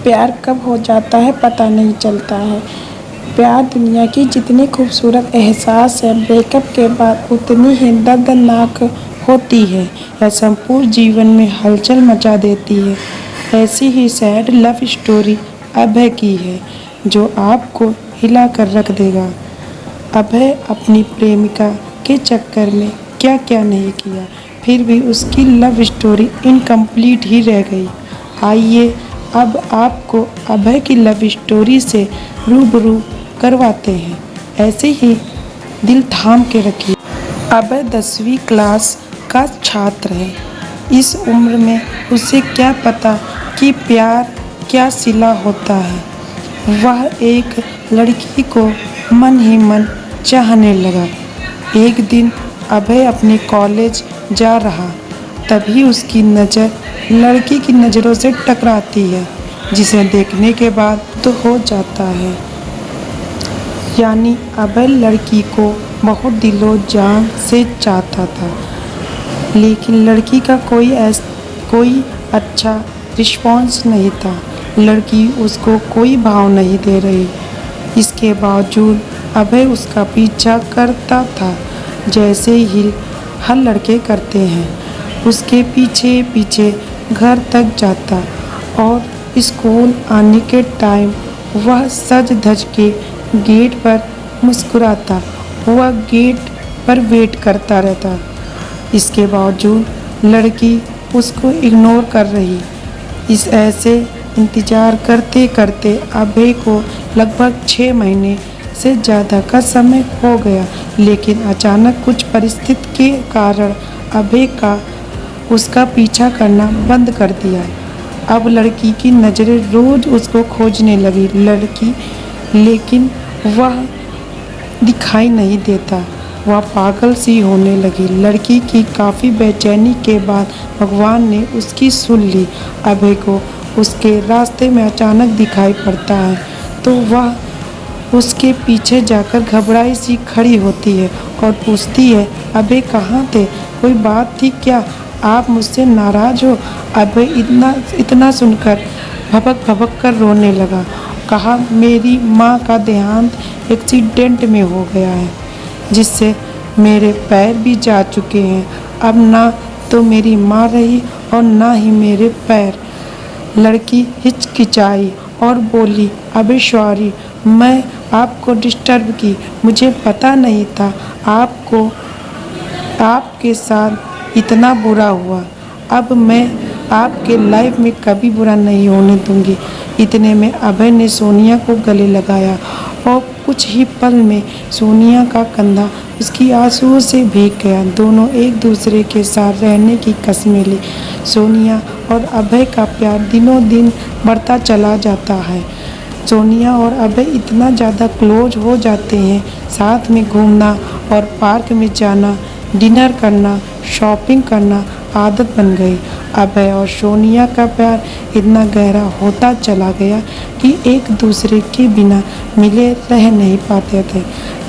प्यार कब हो जाता है पता नहीं चलता है। प्यार दुनिया की जितनी खूबसूरत एहसास है, ब्रेकअप के बाद उतनी ही दर्दनाक होती है। यह संपूर्ण जीवन में हलचल मचा देती है। ऐसी ही सैड लव स्टोरी अभय की है, जो आपको हिला कर रख देगा। अभय अपनी प्रेमिका के चक्कर में क्या क्या नहीं किया, फिर भी उसकी लव स्टोरी इनकम्प्लीट ही रह गई। आइए अब आपको अभय की लव स्टोरी से रूबरू करवाते हैं। ऐसे ही दिल थाम के रखिए। अभय 10वीं क्लास का छात्र है। इस उम्र में उसे क्या पता कि प्यार क्या सिला होता है। वह एक लड़की को मन ही मन चाहने लगा। एक दिन अभय अपने कॉलेज जा रहा, तभी उसकी नज़र लड़की की नज़रों से टकराती है, जिसे देखने के बाद तो हो जाता है। यानी अभय लड़की को बहुत दिलो जान से चाहता था, लेकिन लड़की का कोई अच्छा रिस्पॉन्स नहीं था। लड़की उसको कोई भाव नहीं दे रही। इसके बावजूद अभय उसका पीछा करता था, जैसे ही हर लड़के करते हैं। उसके पीछे पीछे घर तक जाता और स्कूल आने के टाइम वह सज धज के गेट पर मुस्कुराता। वह गेट पर वेट करता रहता। इसके बावजूद लड़की उसको इग्नोर कर रही। इस ऐसे इंतज़ार करते करते अभय को लगभग 6 महीने से ज़्यादा का समय हो गया, लेकिन अचानक कुछ परिस्थिति के कारण अभय का उसका पीछा करना बंद कर दिया। अब लड़की की नज़रें रोज़ उसको खोजने लगी लेकिन वह दिखाई नहीं देता। वह पागल सी होने लगी। लड़की की काफ़ी बेचैनी के बाद भगवान ने उसकी सुन ली। अभय को उसके रास्ते में अचानक दिखाई पड़ता है, तो वह उसके पीछे जाकर घबराई सी खड़ी होती है और पूछती है, अभय कहाँ थे? कोई बात थी क्या? आप मुझसे नाराज़ हो? अभय इतना सुनकर भबक कर रोने लगा। कहा, मेरी माँ का देहांत एक्सीडेंट में हो गया है, जिससे मेरे पैर भी जा चुके हैं। अब ना तो मेरी माँ रही और ना ही मेरे पैर। लड़की हिचकिचाई और बोली, अभय सॉरी, मैं आपको डिस्टर्ब की। मुझे पता नहीं था आपके साथ इतना बुरा हुआ। अब मैं आपके लाइफ में कभी बुरा नहीं होने दूंगी। इतने में अभय ने सोनिया को गले लगाया और कुछ ही पल में सोनिया का कंधा उसकी आंसुओं से भीग गया। दोनों एक दूसरे के साथ रहने की कसमें ली। सोनिया और अभय का प्यार दिनों दिन बढ़ता चला जाता है। सोनिया और अभय इतना ज़्यादा क्लोज हो जाते हैं, साथ में घूमना और पार्क में जाना, डिनर करना, शॉपिंग करना आदत बन गई। अभय और सोनिया का प्यार इतना गहरा होता चला गया कि एक दूसरे के बिना मिले रह नहीं पाते थे।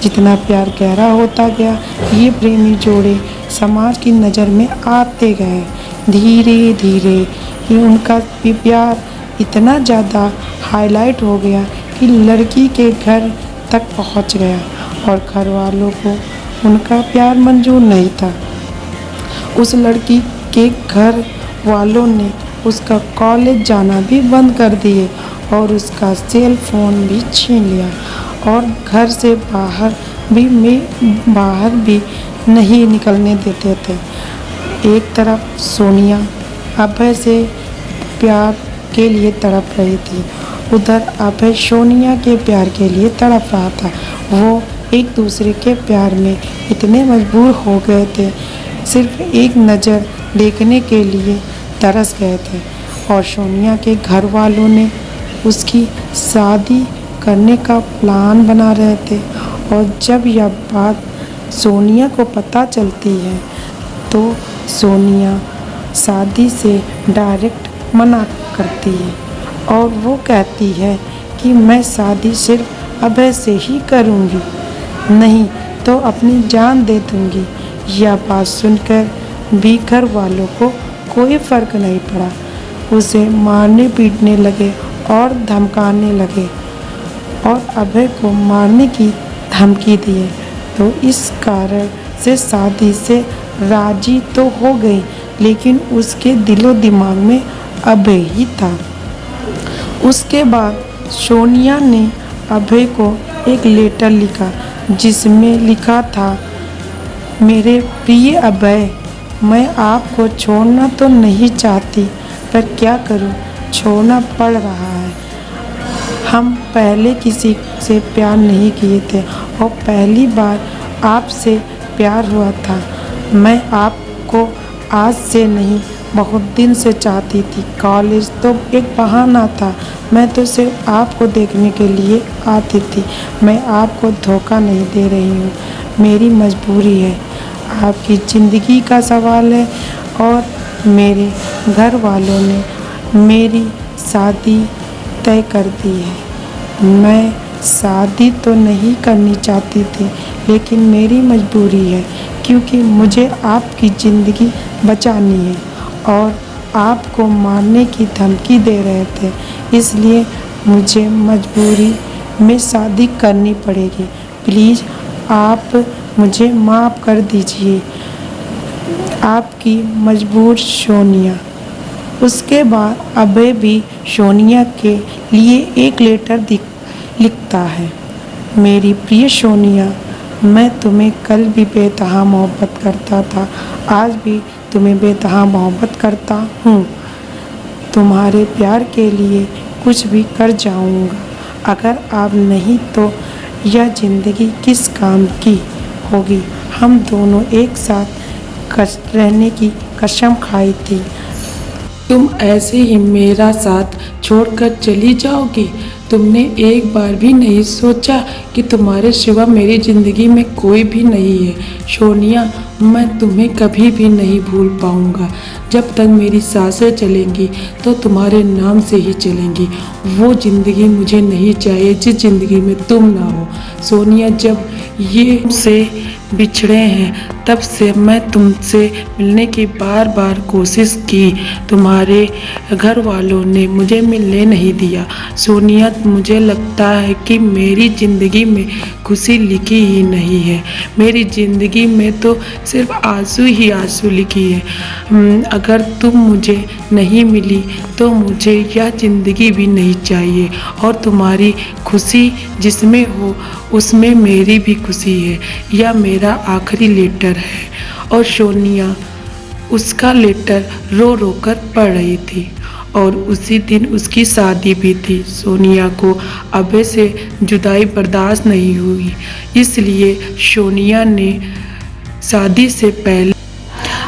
जितना प्यार गहरा होता गया, ये प्रेमी जोड़े समाज की नज़र में आते गए। धीरे धीरे ही उनका प्यार इतना ज़्यादा हाईलाइट हो गया कि लड़की के घर तक पहुंच गया और घर वालों को उनका प्यार मंजूर नहीं था। उस लड़की के घर वालों ने उसका कॉलेज जाना भी बंद कर दिए और उसका सेल फोन भी छीन लिया और घर से बाहर भी नहीं निकलने देते थे। एक तरफ सोनिया अभय से प्यार के लिए तड़प रही थी, उधर अभय सोनिया के प्यार के लिए तड़प रहा था। वो एक दूसरे के प्यार में इतने मजबूर हो गए थे, सिर्फ एक नज़र देखने के लिए तरस गए थे। और सोनिया के घर वालों ने उसकी शादी करने का प्लान बना रहे थे। और जब यह बात सोनिया को पता चलती है, तो सोनिया शादी से डायरेक्ट मना करती है और वो कहती है कि मैं शादी सिर्फ अभय से ही करूँगी, नहीं तो अपनी जान दे दूँगी। यह बात सुनकर भी घर वालों को कोई फ़र्क नहीं पड़ा। उसे मारने पीटने लगे और धमकाने लगे और अभय को मारने की धमकी दिए। तो इस कारण से शादी से राजी तो हो गई, लेकिन उसके दिलो दिमाग में अभय ही था। उसके बाद सोनिया ने अभय को एक लेटर लिखा, जिसमें लिखा था, मेरे प्रिय अभय, मैं आपको छोड़ना तो नहीं चाहती, पर क्या करूं, छोड़ना पड़ रहा है। हम पहले किसी से प्यार नहीं किए थे और पहली बार आपसे प्यार हुआ था। मैं आपको आज से नहीं, बहुत दिन से चाहती थी। कॉलेज तो एक बहाना था, मैं तो सिर्फ आपको देखने के लिए आती थी। मैं आपको धोखा नहीं दे रही हूँ, मेरी मजबूरी है। आपकी ज़िंदगी का सवाल है और मेरे घर वालों ने मेरी शादी तय कर दी है। मैं शादी तो नहीं करनी चाहती थी, लेकिन मेरी मजबूरी है, क्योंकि मुझे आपकी ज़िंदगी बचानी है और आपको मारने की धमकी दे रहे थे, इसलिए मुझे मजबूरी में शादी करनी पड़ेगी। प्लीज़ आप मुझे माफ़ कर दीजिए। आपकी मजबूर सोनिया। उसके बाद अभय भी सोनिया के लिए एक लेटर लिखता है। मेरी प्रिय सोनिया, मैं तुम्हें कल भी बेतहा मोहब्बत करता था, आज भी तुम्हें बेतहा मोहब्बत करता हूँ। तुम्हारे प्यार के लिए कुछ भी कर जाऊँगा। अगर आप नहीं तो यह ज़िंदगी किस काम की होगी। हम दोनों एक साथ रहने की कसम खाई थी। तुम ऐसे ही मेरा साथ छोड़कर चली जाओगी। तुमने एक बार भी नहीं सोचा कि तुम्हारे सिवा मेरी ज़िंदगी में कोई भी नहीं है। सोनिया, मैं तुम्हें कभी भी नहीं भूल पाऊँगा। जब तक मेरी सांसें चलेंगी तो तुम्हारे नाम से ही चलेंगी। वो ज़िंदगी मुझे नहीं चाहिए जिस ज़िंदगी में तुम ना हो। सोनिया, जब ये से बिछड़े हैं तब से मैं तुमसे मिलने की बार बार कोशिश की, तुम्हारे घर वालों ने मुझे मिलने नहीं दिया। सोनिया, मुझे लगता है कि मेरी ज़िंदगी में खुशी लिखी ही नहीं है। मेरी ज़िंदगी में तो सिर्फ आंसू ही आंसू लिखी है। अगर तुम मुझे नहीं मिली तो मुझे यह ज़िंदगी भी नहीं चाहिए और तुम्हारी खुशी जिसमें हो उसमें मेरी भी खुशी है। यह मेरा आखिरी लेटर है। और सोनिया उसका लेटर रो रो कर पढ़ रही थी और उसी दिन उसकी शादी भी थी। सोनिया को अभय से जुदाई बर्दाश्त नहीं हुई, इसलिए सोनिया ने शादी से पहले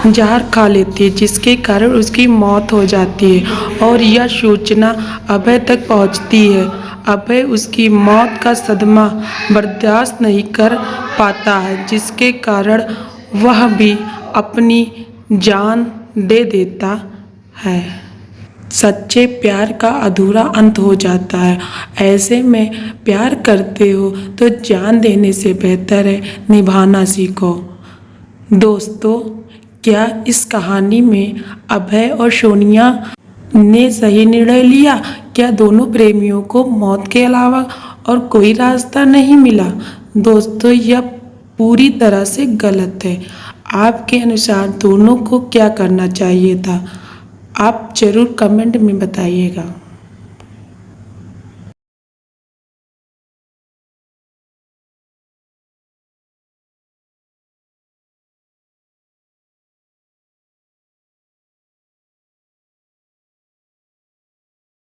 जहर खा लेती है, जिसके कारण उसकी मौत हो जाती है और यह सूचना अभय तक पहुंचती है। अभय उसकी मौत का सदमा बर्दाश्त नहीं कर पाता है, जिसके कारण वह भी अपनी जान दे देता है। सच्चे प्यार का अधूरा अंत हो जाता है। ऐसे में प्यार करते हो तो जान देने से बेहतर है निभाना सीखो। दोस्तों, क्या इस कहानी में अभय और सोनिया ने सही निर्णय लिया? क्या दोनों प्रेमियों को मौत के अलावा और कोई रास्ता नहीं मिला? दोस्तों, यह पूरी तरह से गलत है। आपके अनुसार दोनों को क्या करना चाहिए था? आप ज़रूर कमेंट में बताइएगा।